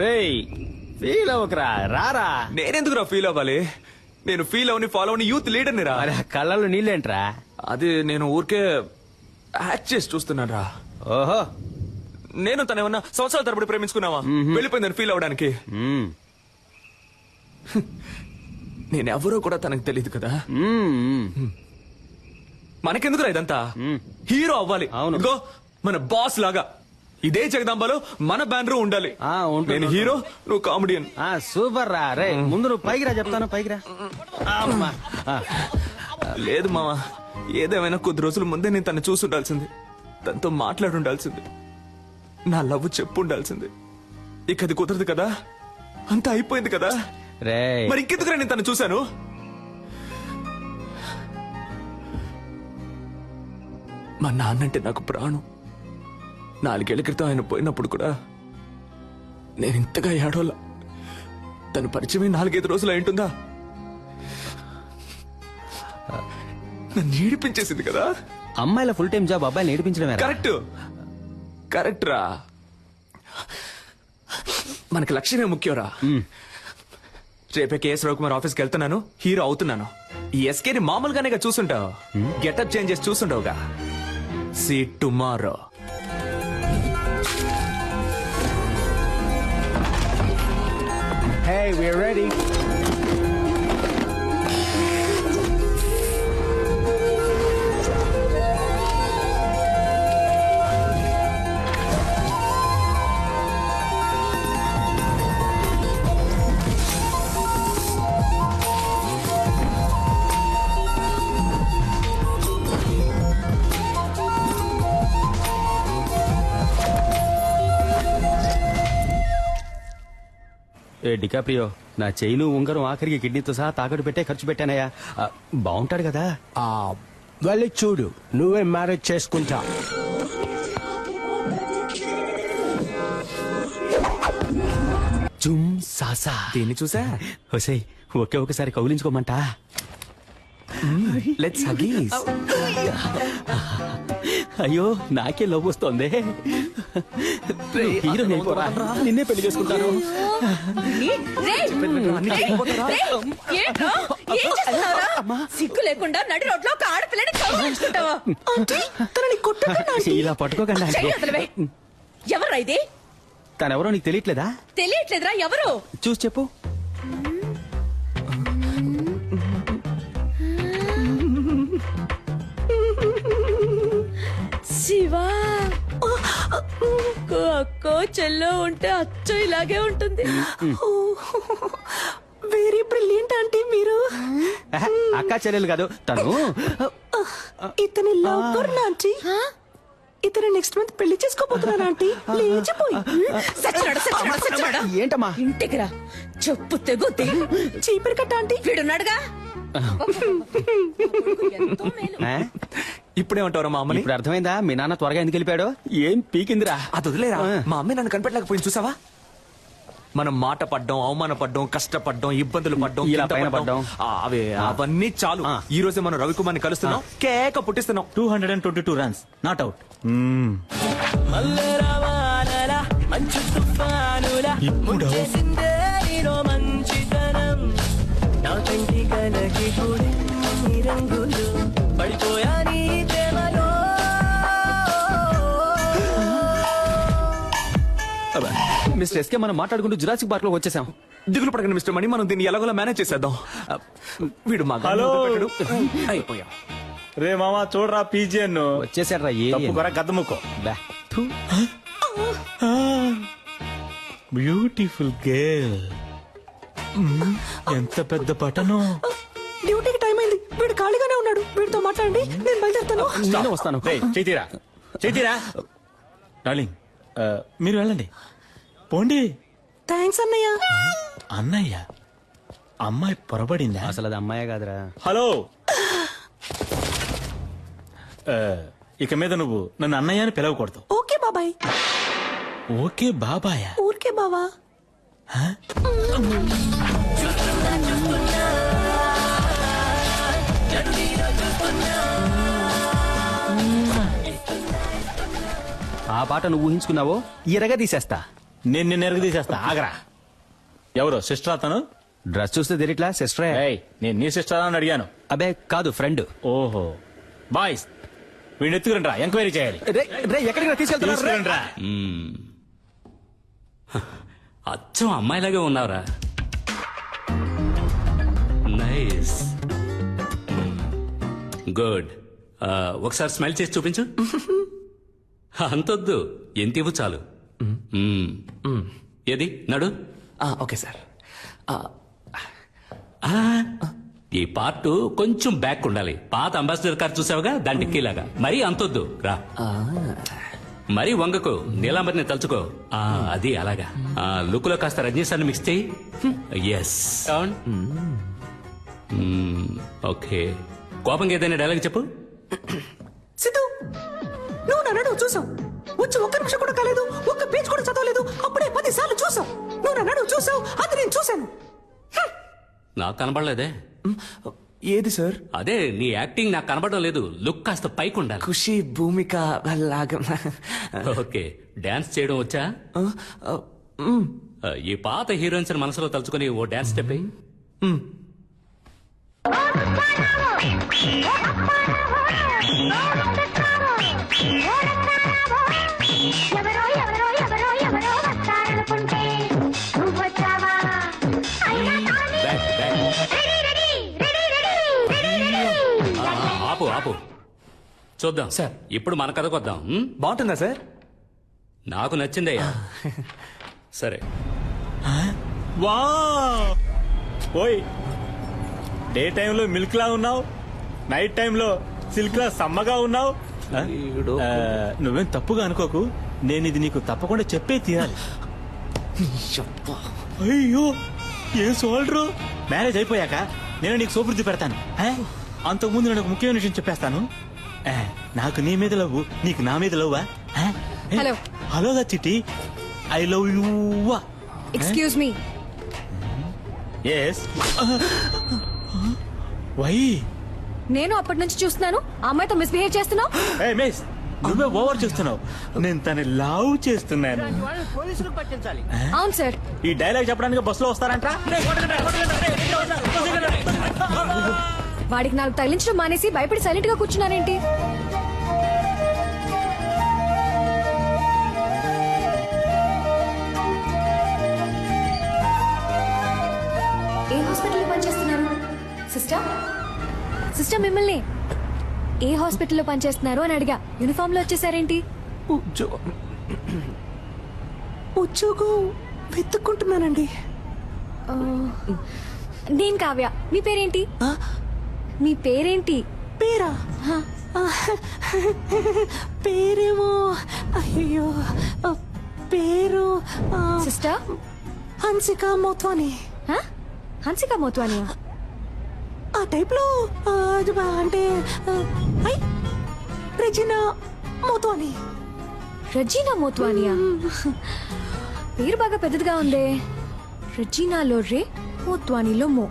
రేయ్ ఫీల్ అవ్వకరా, రారా. నేనెందుకురా ఫీల్ అవ్వాలి? నేను ఫీల్ అవని ఫాలో అవని యూత్ లీడర్ని రా. మరి ఆ కళ్ళల్లో నీళ్ళేంట్రా? అది నేను ఊరికే యాక్ట్ చేసి చూస్తున్నాను రా. ఓహో. నేను తనేమన్నా సంవత్సరాల తరబడి ప్రేమించుకున్నావా? వెళ్ళిపోయిందని ఫీల్ అవడానికి. మ్మ్. నేనెవరో కూడా తనకు తెలియదు కదా. మ్మ్. మనకెందుకురా ఇదంతా? హీరో అవ్వాలి. అవును. ఇదిగో మన బాస్ లాగా ఇదే జగదాంబలో మన బ్యానర్ ఉండాలి. ఉంటుంది. నేను హీరో, నువ్వు కామెడియన్. సూపర్ రా. రే ముందు నువ్వు పైకి రా, చెప్తాను. పైకి రా. అమ్మా. లేదు మావా, ఏదేమైనా కొద్ది రోజుల ముందే నేను తను చూసి ఉండాల్సింది, తనతో మాట్లాడి ఉండాల్సింది, నా లవ్ చెప్పు ఉండాల్సింది. ఇక అది కుదరదు కదా, అంతా అయిపోయింది కదా. రే మరి ఇంకెందుకురా నేను తను చూశాను? మా నాన్నంటే నాకు ప్రాణం. 4 ఏళ్ల క్రితం ఆయన పోయినప్పుడు కూడా నేను ఇంతగా ఏడోలా. తను పరిచయమే 4-5 రోజులు అయింటుందా? నన్ను ఏడిపించేసింది కదా. అమ్మాయిల ఫుల్ టైం జాబ్ అబ్బాయిని నేర్పించడమే. కరెక్ట్ కరెక్ట్ రా. మనకి లక్ష్యమే ముఖ్యంరా. రేపే కేఎస్ రవికుమార్ ఆఫీస్కి వెళ్తున్నాను, హీరో అవుతున్నాను. ఈ ఎస్కేని మామూలుగానే చూసుంటావు, గెటప్ చేంజ్ చేసి చూసుంటావుగా. See tomorrow. Hey, we're ready. ఏ డికాప్రియో, నా చైను ఉంగరం ఆఖరికి కిడ్నీతో సహా తాకట్టు పెట్టే ఖర్చు పెట్టానయ్యా. బాగుంటాడు కదా. వెళ్ళి చూడు, నువ్వే మ్యారేజ్ చేసుకుంటా. జుమ్ సాసా. దీన్ని చూసా? హొసే ఒకే ఒకసారి కౌలించుకోమంటా. లెట్స్ హగీస్. అయ్యో నాకే లవ్ వస్తోంది. హీరో నిన్నే పెళ్లి చేసుకుంటాను. సిగ్గు లేకుండా నడి రోడ్లో ఒక ఆడపిల్లని కౌగిలించుకుంటావా? ఇలా పట్టుకోకండి. ఎవరా ఇది? తనెవరో నీకు తెలియట్లేదా? తెలియట్లేదురా. ఎవరు? చూసి చెప్పు. శివా. అక్కో చెల్లో ఉంటే అచ్చో ఇలాగే ఉంటుంది. వెరీ బ్రిలియంట్ ఆంటీ మీరు. అక్క చెల్లెలు కాదు తను. ఇతని లవ్ ఆంటీ. ఇతను నెక్స్ట్ మంత్ పెళ్లి చేసుకోబోతున్నాను ఆంటీ. లేచిపోయి ఏంటమ్మా? ఇంటికి రా, చెప్పు తెగుద్ది. చీపిరి కట్ట ఆంటీ. వీడున్నాడుగా. ఇప్పుడేమంటారా మా అమ్మని? ఇప్పుడు అర్థమైందా మీ నాన్న త్వరగా ఎందుకు వెళ్ళిపోయాడు? ఏం పీకిందిరా. అది వదిలేరా. మా అమ్మాయి నన్ను కనిపెట్టలేకపోయింది చూసావా? మనం మాట పడ్డం, అవమాన పడ్డం, కష్టపడ్డం, ఇబ్బందులు పడ్డం, ఇలా పైన పడ్డం, అవన్నీ చాలు. ఈ రోజే మనం రవికుమార్ని కలుస్తున్నాం, కేక పుట్టిస్తున్నాం. 222 runs, not out. ఇప్పుడు మిస్టర్ ఎస్కే మనం మాట్లాడుకుంటూ జురాసిక్ పార్క్ లో వచ్చేసాం. దిగులు పడకండి మిస్టర్ మణి, మనం దీన్ని ఎలాగోలా మేనేజ్ చేసేద్దాం. వీడు మా హలో. అయిపోయాం. రే మామా చూడరా పీజియన్ వచ్చేసాడ్రా. తప్పుకోరా గద్దముక్కో. Beautiful girl. ఎంత పెద్ద పట్టణం. డ్యూటీకి టైం అయింది. వీడు ఖాళీగానే ఉన్నాడు. వీడితో మాట్లాడండి, నేను బయలుదేరుతాను. నేను వస్తాను. చైతీరా చైతీరా డార్లింగ్, మీరు వెళ్ళండి పోండి. థ్యాంక్స్ అన్నయ్య. అన్నయ్య అమ్మాయి పొరబడిందా? అసలు అది అమ్మాయే కాదురా. హలో, ఇక మీద నువ్వు నన్ను అన్నయ్య అని పిలవకూడదు. ఓకే బాబాయ్. ఓకే బాబాయ్. ఊరికే బావా. ఆ పాట నువ్వు ఊహించుకున్నావో ఎరగా తీసేస్తా. నేను నిన్ను ఎరగ తీసేస్తా ఆగరా. ఎవరు సిస్టర్ అతను? డ్రెస్ చూస్తే తెలియట్లా సిస్టరే. ఏయ్, నేను నీ సిస్టర్ అని అడిగాను. అబే కాదు, ఫ్రెండ్. ఓహో బాయ్స్, వీడిని ఎత్తుకురండి రా, ఎంక్వైరీ చేయాలి. ఎక్కడికి తీసుకెళ్తున్నారు? తీసుకురండి రా. అచ్చం అమ్మాయిలాగే ఉన్నావురా. Nice, good. ఒకసారి స్మైల్ చేసి చూపించు. అంతొద్దు, ఎంత ఇవ్వు చాలు. ఏది నడు. Okay sir. ఈ పార్ట్ కొంచెం బ్యాక్ ఉండాలి. పాత అంబాసిడర్ కార్ చూసావుగా, దాని డిక్కీలాగా. మరీ అంతొద్దు రా. మరీ వంగకు, నీలాంబరిని తలుచుకో. అది అలాగా. లుక్ లో కాస్త రజనీ సార్ని మిక్స్ చేయి. ఎస్. ఓకే, కోపంగా ఏదైనా డైలాగ్ చెప్పు. సిద్ధు, నువ్వు నన్ను చూసావు. వచ్చి ఒక్క నిమిషం కూడా కాలేదు, ఒక్క పేజ్ కూడా చదవలేదు, అప్పుడే 10 సార్లు చూసావు. నువ్వు నన్ను చూసావు, అది నేను చూశాను. నాకు కనబడలేదే. ఏది సార్? అదే నీ యాక్టింగ్ నాకు కనబడడం లేదు. లుక్ కాస్త పైకి ఉండాలి. ఖుషి భూమిక లాగా. ఓకే, డాన్స్ చేయడం వచ్చా? ఈ పాత హీరోయిన్స్ మనసులో తలుచుకొని ఓ డాన్స్ స్టెప్ అయ్యి. ఎవరో ఎవరో ఎవరో ఎవరో వస్తారనుకుంటే నువ్వు వచ్చావా? ఆపు ఆపు, చూద్దాం సార్. ఇప్పుడు మన కథకు వద్దాం. బాగుంటుందా సార్? నాకు నచ్చిందయ్యా. సరే. వా ఓయ్, డే టైంలో మిల్క్ లా ఉన్నావు, నైట్ టైంలో సిల్క్ లా సమ్మగా ఉన్నావు. నువ్వేం తప్పుగా అనుకోకు, నేను ఇది నీకు తప్పకుండా చెప్పే తీరాలి. అయ్యో ఏం సోల్డ్రు. మ్యారేజ్ అయిపోయాక నేను నీకు సోపుర్ది పెడతాను. అంతకుముందు నేను ఒక ముఖ్యమైన విషయం చెప్పేస్తాను. నాకు నీ మీద లవ్వు, నీకు నా మీద లవ్వా? హలో హలోగా Chitti, I love you. Excuse me. Yes. Why? నేను అప్పటి నుంచి చూస్తున్నాను, ఆ అమ్మాయితో మిస్బిహేవ్ చేస్తున్నావు. మిస్, నువ్వే ఓవర్ చేస్తున్నావు. నేను తన లవ్ చేస్తున్నాను. పోలీసులకు పట్టించాలి. అవును సార్. ఈ డైలాగ్ చెప్పడానికి బస్సులో వస్తారంట. వాడికి 4 తగిలించడం మానేసి భయపడి సైలెంట్ గా కూర్చున్నారేంటి? ఏ హాస్పిటల్లో పనిచేస్తున్నారు సిస్టర్? సిస్టర్, మిమ్మల్ని ఏ హాస్పిటల్లో పనిచేస్తున్నారు అని అడిగా. యూనిఫామ్ లో వచ్చేసారేంటి? ఉద్యోగం వెతుక్కుంటున్నానండి. నేను కావ్య. మీ పేరేంటి? మీ పేరేంటి? పేరా? పేరేమో, అయ్యో పేరు సిస్టర్ హన్సిక మోత్వాని. హన్సిక మోత్వానియా? ఆ టైప్ లో అంటే రెజినా మోత్వాని. రజీనా మోత్వానియా? పేరు బాగా పెద్దదిగా ఉందే. రజీనాలో రే, మోత్వానీలో మో.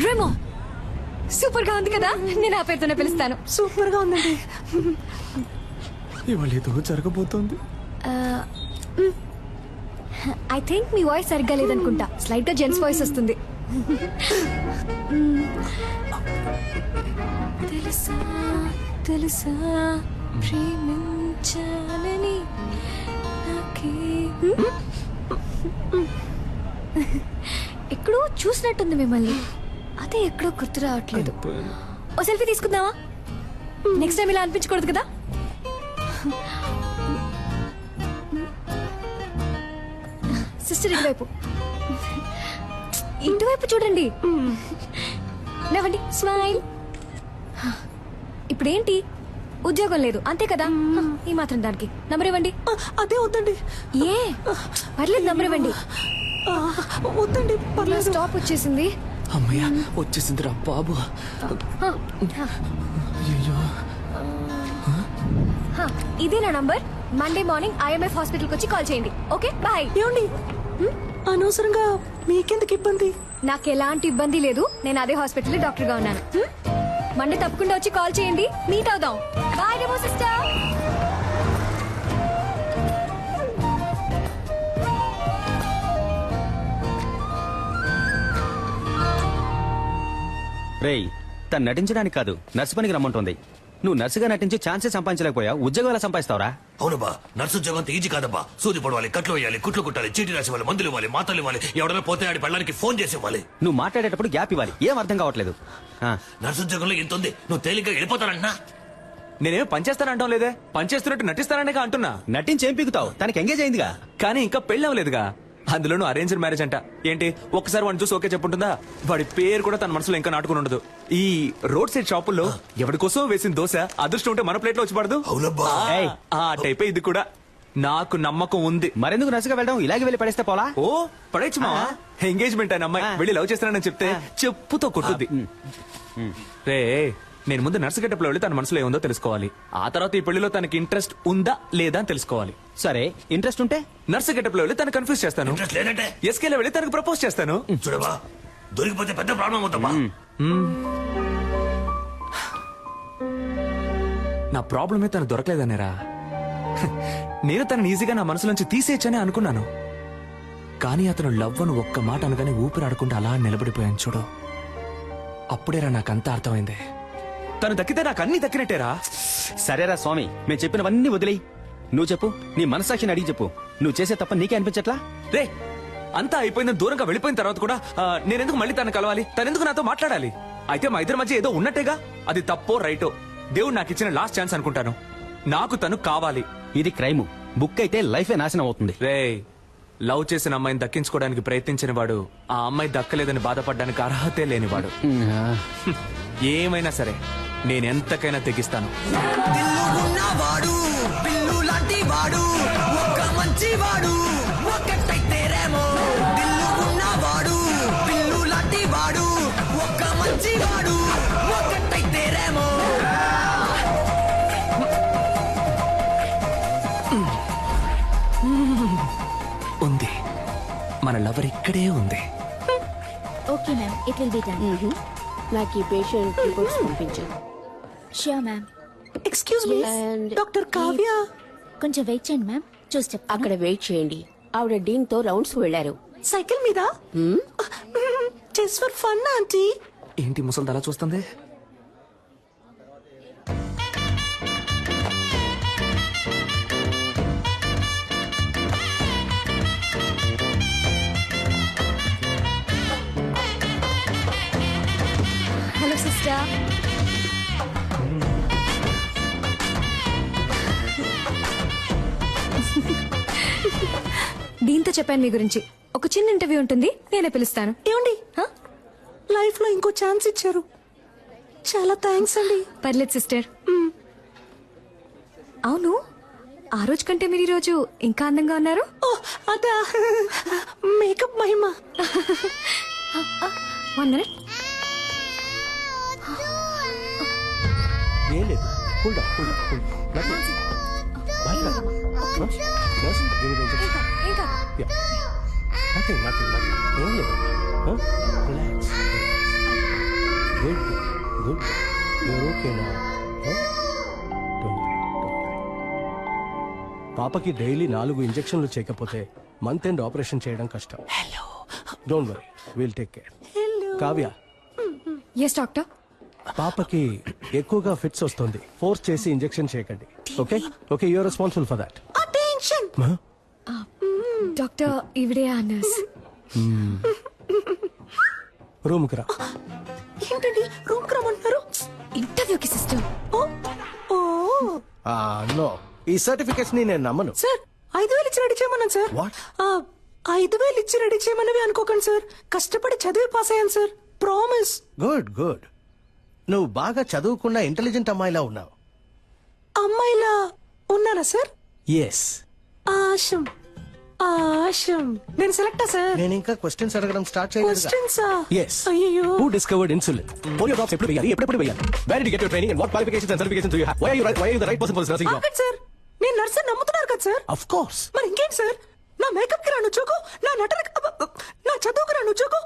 రేమో, సూపర్ గా ఉంది కదా. నేను ఆ పేరుతోనే పిలుస్తాను. సూపర్ గా ఉందండి. ఇవాళ ఏదో జరగబోతోంది. ఐ థింక్ మీ వాయిస్ సరిగ్గా లేదనుకుంటా. స్లైట్ గా జెంట్స్ వాయిస్ వస్తుంది. తెలుసా తెలుసా ప్రేమించాలని నాకే. ఎక్కడో చూసినట్టుంది మిమ్మల్ని, అదే ఎక్కడో గుర్తు రావట్లేదు. ఓ సెల్ఫీ తీసుకుందామా? నెక్స్ట్ టైం ఇలా అనిపించకూడదు కదా. సిస్టర్ ఇటువైపు, ఇటువైపు చూడండి. నవ్వండి, స్మైల్. ఇప్పుడేంటి, ఉద్యోగం లేదు అంతే కదా. ఈ మాత్రం దానికి నంబర్ ఇవ్వండి. అదే వద్దండి. ఏ పర్లేదు, నంబర్ ఇవ్వండి. వద్దండి పర్లేదు. స్టాప్ వచ్చేసింది. అమ్మయ్య, వచ్చేసిందిరా బాబు. ఇదే నా నంబర్. మండే మార్నింగ్ IMF హాస్పిటల్కి వచ్చి కాల్ చేయండి. Okay bye. ఏమండి, అనవసరంగా మీకెందుకు ఇబ్బంది? నాకు ఎలాంటి ఇబ్బంది లేదు. నేను అదే హాస్పిటల్ డాక్టర్ గా ఉన్నాను. మండే తప్పకుండా వచ్చి కాల్ చేయండి, మీట్ అవుదాం. బాయ్ డెమో సిస్టర్. రేయ్ తను నటించడానికి కాదు నర్సు పనికి రమ్మంటుంది. నువ్వు నర్సుగా నటించి ఛాన్సే సంపాదించలేకపోయా, ఉద్యోగం ఎలా సంపాదిస్తావురా? అవునబ్బా, నర్సు ఉద్యోగం అంత ఈజీ కాదబ్బా. సూది పడవాలి, కట్లు వేయాలి, కుట్లు కుట్టాలి, చీటీ రాసి ఇవ్వాలి, మందులు ఇవ్వాలి, మాతలు ఇవ్వాలి, ఎవడైనా పోతే ఆడి పెళ్ళడానికి ఫోన్ చేసి ఇవ్వాలి. నువ్వు మాట్లాడేటప్పుడు గ్యాప్ ఇవ్వాలి. ఏం అర్థం కావట్లేదు. ఆ, నర్సు ఉద్యోగంలో ఎంత ఉంది, నువ్వు తేలిగ్గా వెళ్ళిపోతానంటున్నా. నేనేం పనిచేస్తానంటాం లేదే, పనిచేస్తున్నట్టు నటిస్తాననే అంటున్నా. నటించి ఏం పీకుతావు? తనకి ఎంగేజ్ అయిందిగా. కానీ ఇంకా పెళ్ళి అవ్వలేదుగా. అందులోనూ అరేంజ్డ్ మ్యారేజ్ అంట. ఏంటి ఒక్కసారి వాడిని చూసి ఓకే చెప్పుంటుందా? వాడి పేరు కూడా తన మనసులో ఇంకా నాటుకుని ఉండదు. ఈ రోడ్ సైడ్ షాపుల్లో ఎవరి కోసం వేసిన దోశ అదృష్టం ఉంటే మన ప్లేట్ లో వచ్చి పడదు. అవునబ్బా. ఏయ్. ఆ టైపే ఇది కూడా. నాకు నమ్మకం ఉంది. మరెందుకు నర్సుగా వెళ్ళడం? ఇలాగే వెళ్ళి పడేస్తే పోలా? ఓ పడేచ్చు మా ఎంగేజ్మెంట్ అయిన అమ్మాయి వెళ్ళి లవ్ చేస్తానని చెప్తే చెప్పుతో కొట్టుద్ది. రే నేను ముందు నర్సు గెటప్లో వెళ్ళి తన మనసులో ఏముందో తెలుసుకోవాలి. ఆ తర్వాత ఈ పెళ్లిలో తనకి ఇంట్రెస్ట్ ఉందా లేదా అని తెలుసుకోవాలి. సరే ఇంట్రెస్ట్ ఉంటే నర్సు గెటప్లో వెళ్ళి తను కన్ఫ్యూజ్ చేస్తాను. ఇంట్రెస్ట్ లేదంటే ఎస్కేలో వెళ్ళి తనకు ప్రపోజ్ చేస్తాను. చూడబా, దొరికిపోతే పెద్ద ప్రాబ్లం అవుతామా. నా ప్రాబ్లమే తను దొరకలేదనేరా. నేను తనని ఈజీగా నా మనసులోంచి తీసేయచ్చని అనుకున్నాను. కానీ అతను లవ్ అని ఒక్క మాట అనగానే ఊపిరాడకుండా అలా నిలబడిపోయాను చూడు. అప్పుడేరా నాకంతా అర్థమైంది. తను దక్కితే నాకు అన్ని దక్కినట్టేరా. సరేరా స్వామి, మేము చెప్పినవన్నీ వదిలేయి. నువ్వు చెప్పు, నీ మనసాక్షిని అడిగి చెప్పు. నువ్వు చేసే తప్ప నీకే అనిపించట్లా? రే అంతా అయిపోయిందని దూరంగా వెళ్ళిపోయిన తర్వాత కూడా నేనెందుకు మళ్ళీ తను కలవాలి? తనెందుకు నాతో మాట్లాడాలి? అయితే మా ఇద్దరి మధ్య ఏదో ఉన్నట్టేగా. అది తప్పో రైటో దేవుడు నాకు ఇచ్చిన లాస్ట్ ఛాన్స్ అనుకుంటాను. నాకు తను కావాలి. ఇది క్రైమ్. బుక్ అయితే లైఫే నాశనం అవుతుంది. రే లవ్ చేసిన అమ్మాయిని దక్కించుకోవడానికి ప్రయత్నించిన వాడు ఆ అమ్మాయి దక్కలేదని బాధపడడానికి అర్హతే లేనివాడు. ఏమైనా సరే నేనెంతకైనా తెగిస్తాను. ఉన్నవాడు పిల్లు లాంటి వాడు, ఒక్క మంచి వాడు, ఒక్కటైతేరేమో. దిల్లు ఉన్నవాడు పిల్లు లాంటి వాడు, ఒక్క మంచి వాడు, ఒక్కటైతేరేమో. ఉంది మన లవర్ ఇక్కడే ఉంది. Okay ma'am, it will be done. నాకు ఈ పేషెంట్ రిపోర్ట్స్ పంపించు. Sure ma'am. Excuse me, And doctor Kavya. కొంచెం వెయిట్ చేయండి మ్యామ్, చూసి చెప్తాను. అక్కడ వెయిట్ చేయండి. ఆవిడ డీన్ తో రౌండ్స్ వెళ్లారు. సైకిల్ మీద జస్ట్ ఫర్ ఫన్ ఆంటీ. ఏంటి ముసలి అలా చూస్తుంది? Hello sister. దీంతో చెప్పాను మీ గురించి. ఒక చిన్న ఇంటర్వ్యూ ఉంటుంది, నేనే పిలుస్తాను. ఏమండి, హ? లైఫ్ లో ఇంకో ఛాన్స్ ఇచ్చారు. చాలా థ్యాంక్స్ అండి. పర్లేదు సిస్టర్. అవును, ఆ రోజు కంటే మీరు ఈ రోజు ఇంకా అందంగా ఉన్నారు. ఓ అదా, మేకప్ మహిమ. 1 minute. ఏం లేదు. Hold on, hold on, hold on. Nothing. Bye, Nurse, give me the injection. ఇంకా Yeah. Nothing. ఏం లేదు. Huh? Relax. Good. You're okay now. Huh? Don't worry. పాపకి డైలీ 4 ఇంజెక్షన్లు చేయకపోతే మంత్ ఎండ్ ఆపరేషన్ చేయడం కష్టం. Don't worry, will take care. Kavya, yes doctor. పాపకి ఎక్కువగా ఫిట్స్ వస్తుంది. ఫోర్స్ చేసి ఇంజెక్షన్ చేయకండి. Okay okay, you're responsible for that. Attention. Doctor ఈవిడే ఆ నర్స్. రూమ్ కి రా. ఏంటండి రూమ్ కి రమ్మంటున్నారు? ఇంటర్వ్యూకి సిస్టర్. ఓ ఓ నో, ఈ సర్టిఫికెట్స్ ని నేను నమ్మను. సార్ 5,000 ఇచ్చి రెడీ చేయమన్నాను సార్. What? 5,000 ఇచ్చి రెడీ చేయమన్నవి అనుకోకండి సార్. కష్టపడి చదివి పాస్ అయ్యాను సార్, ప్రామిస్. గుడ్. నువ్వు బాగా చదువుకున్న ఇంటెలిజెంట్ అమ్మాయిలా ఉన్నావు. అమ్మాయిలా ఉన్నారా సార్? ఎస్. ఆశం. నేను సెలెక్టా సార్? నేను ఇంకా క్వశ్చన్స్ అడగడం స్టార్ట్ చేయలేదు. క్వశ్చన్సా? Yes. అయ్యో. Who discovered insulin? Polio drops ఎప్పుడు వేయాలి? ఎప్పుడు వేయాలి? Where did you get your training and what qualifications and certifications do you have? Why are you the right person for this nursing job? ఆగండి sir, నేను nurse నమ్ముతున్నారు కదా sir. Of course. మరి ఇంకేంటి సార్? నా మేకప్ కి రాను ఉద్యోగం, నా నటన, నా చదువుకు రాను ఉద్యోగం,